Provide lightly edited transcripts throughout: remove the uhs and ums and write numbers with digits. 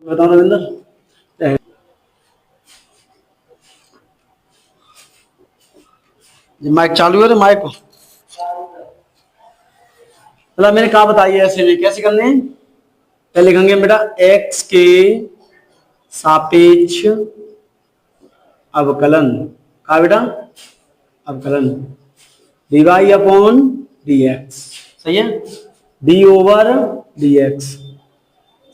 बताओ रविंदर। माइक चालू है तो माइक मतलब मैंने कहा बताइए ऐसे में कैसे करने हैं। पहले लिखेंगे बेटा x के सापेक्ष अवकलन का बेटा अवकलन dy अपॉन dx सही है d over dx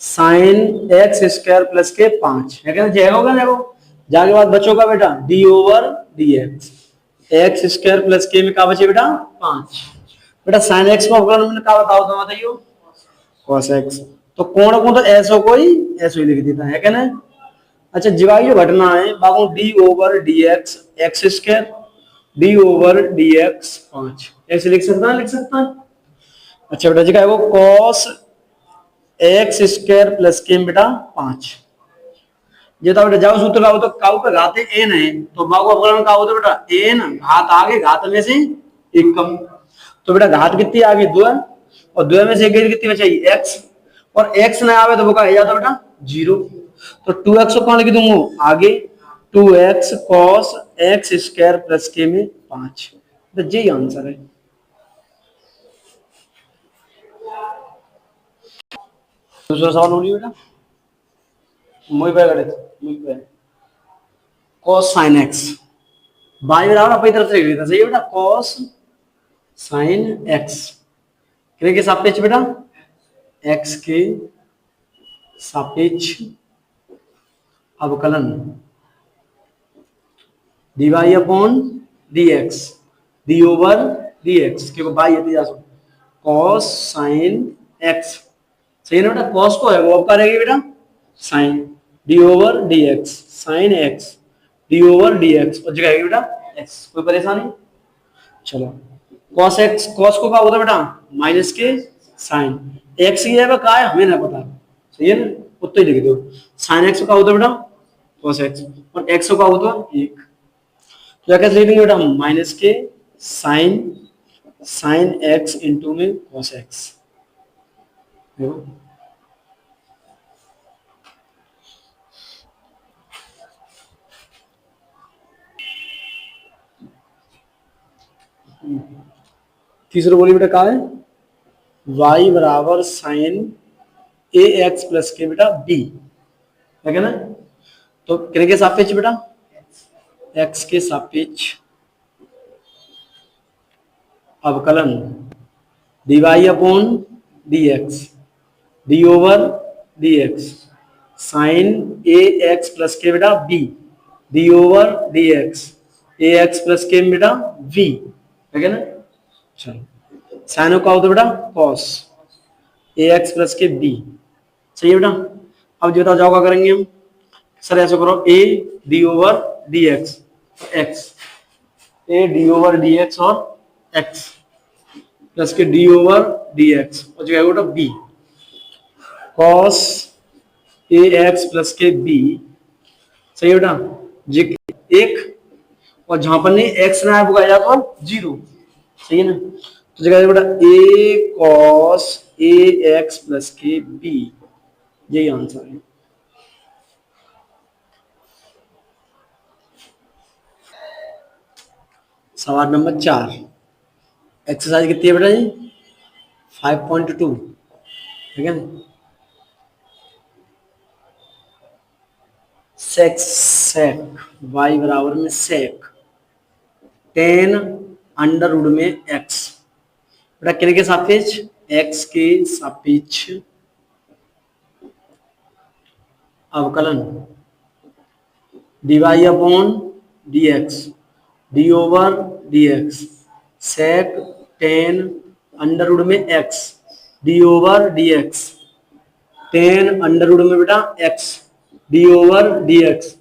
sine x square plus के 5 है क्या जय होगा देखो जाके बाद बच्चों का बेटा d over dx x square plus के में कहा बचे बेटा 5 बेटा साइन एक्स का अवकलन मैंने कहा बताओ तो बताइए cos x तो कोण को तो ऐसो कोई ऐसो ही लिख देता है क्या ना। अच्छा जीवा जो घटना है बाबू d over d x square d over d x 5 ऐसे लिख सकता है। अच्छा बेटा जी का वो cos एक्स स्क्वायर प्लस के बेटा 5 ये तो बेटा जाओ सूत्र लाओ तो काउ पे घाते n है तो बाबू अवकलन का होता बेटा n घात आगे घात में से एक कम तो बेटा घात कितनी आगे 2 और 2 में से एक कितनी बचाई x और x ना आवे तो वो कहा जाता बेटा 0 तो 2x को कौन लिख दूंगा आगे 2x cos x square plus के में 5 तो यही आंसर है। दूसरा सवाल बोलिए बेटा मुझे पे करे मुझे पे cos sin x बाई बराबर अपनी तरफ से लिख लेता सही है बेटा cos sin x के सापेक्ष बेटा x के सापेक्ष अवकलन dy upon dx d over dx के बाई ये जा सकता cos sin x सही है ना बेटा cos को है वो अब करेगी बेटा sin d over dx sin x d over dx और जगह बेटा x कोई परेशानी चलो cos x cos को क्या होता है बेटा माइनस के sin x ये है क्या है हमें ना पता सही है ना उतना ही लिख दो sin x का होता है बेटा cos x और x का होता है 1 तो कैसे लिख देंगे बेटा माइनस के sin x इंटू में cos x देखो तीसरा बोलिए बेटा क्या है y बराबर साइन ए एक्स प्लस के बेटा b है क्या ना तो कितने के सापेक्ष बेटा x के सापेक्ष अवकलन dy upon dx d over dx sine a x plus के बेटा b d over dx a x plus के बेटा v है क्या ना चलो साइन का होता बेटा cos ए एक्स प्लस के b सही है बेटा अब जो बताओ जाओ क्या करेंगे हम सर ऐसा करो a d over dx x a d over dx और x प्लस के d ओवर dx और जो है बेटा b cos a x plus के b सही है बेटा जी एक और जहां पर नहीं x ना आएगा जाता है 0 सही है ना तो जगह बेटा a cos a x plus के b यही आंसर है। सवाल नंबर 4 एक्सरसाइज कितनी है बेटा जी 5.2 ठीक है सेक सेक y बराबर में सेक 10 अंडर रूट में x बेटा कितने के सापेक्ष x के सापेक्ष अवकलन dy upon dx d over dx sec 10 under root में x d over dx 10 under root में बेटा x d over dx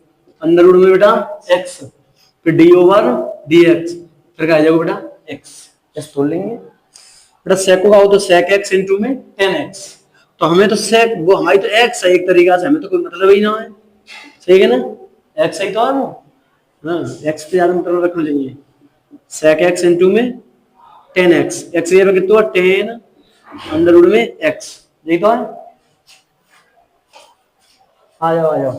under root में बेटा x फिर d ओवर dx फिर क्या आ जाएगा बेटा x ऐसे तोड़ लेंगे बेटा सेक को क्या हो तो सेक x इंटू में 10x तो हमें तो सेक वो हमारी तो x है एक तरीका से हमें तो कोई मतलब ही ना है सही है ना x ही तो है वो हाँ x पे ज्यादा मतलब रखना चाहिए सेक x इंटू में 10x x ये कितना 10 अंडर रूट में x यही तो है आ जाओ आ जाओ,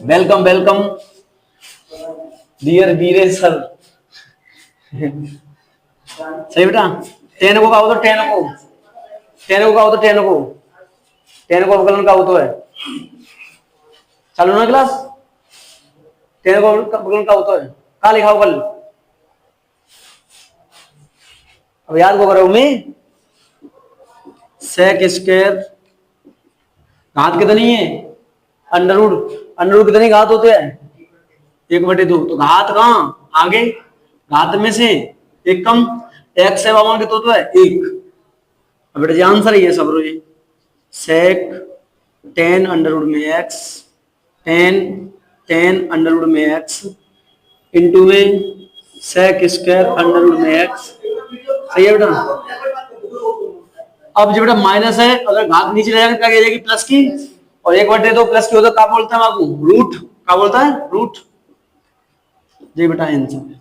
वेलकम वेलकम डियर वीरे सर। सही बेटा, 10 को कहो तो 10 को, 10 को कहो तो 10 को, 10 को अवकलन का हो तो है, चालू ना क्लास, 10 को अवकलन का हो तो है, कहा लिखा हो कल, अब याद को करो मैं, सेक स्क्वायर घात कितनी है, अंडर रूट कितनी घात होते हैं, 1/2, तो घात कहाँ आगे, घात में से एक कम, x से बावन कितना होता है 1। अब बेटा जी आंसर ये सब रो, ये सेक 10 अंडर रूट में x, 10 अंडर रूट में x इंटू में सेक स्क्वायर अंडर रूट में x। सही है बेटा। अब जो बेटा माइनस है, अगर घात नीचे ले जाएंगे क्या कह जाएगी प्लस की, और 1/2 प्लस की होता है क्या बोलता है आपको, रूट, क्या बोलता है रूट। जी बेटा आंसर।